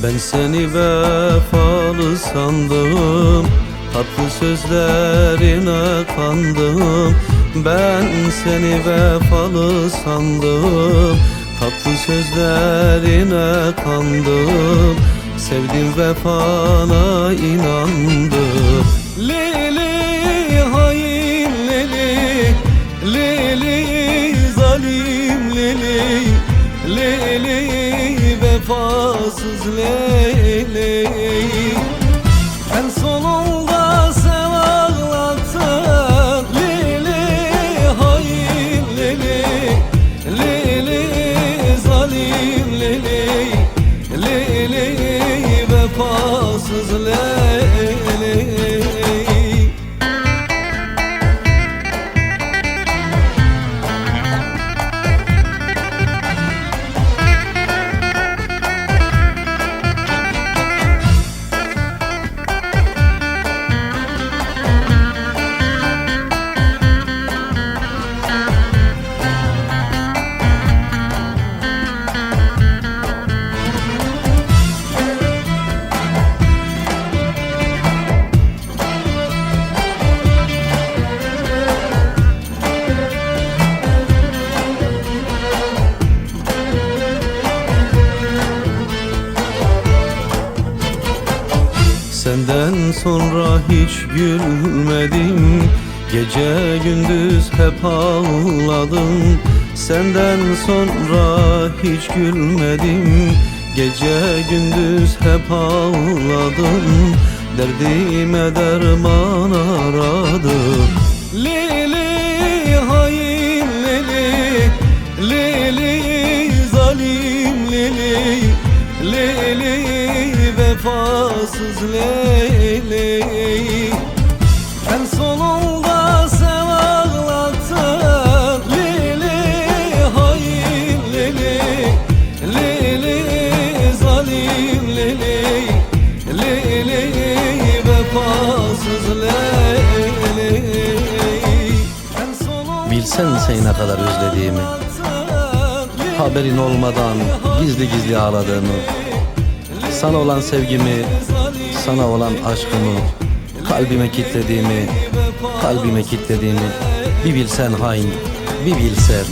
Ben seni vefalı sandım, tatlı sözlerine kandım. Ben seni vefalı sandım, tatlı sözlerine kandım. Sevdim vefana inandım. Lili hain Lili, Lili zalim Lili, Lili vefasız Lili. En sonunda sen ağlattın Lili hain Lili, Lili zalim Lili, Lili vefasız Lili. Senden sonra hiç gülmedim, gece gündüz hep ağladım. Senden sonra hiç gülmedim, gece gündüz hep ağladım. Derdime derman aradım. Lili hain Lili, Lili zalim Lili, Lili vefasız Leyli. En sonunda sen ağlattın Lili hain Lili, Lili zalim Lili, Lili vefasız Leyli. Bilsen seni ne kadar özlediğimi, haberin olmadan gizli gizli ağladığımı, sana olan sevgimi, sana olan aşkımı, kalbime kilitlediğimi, bir bilsen hain, bir bilsen.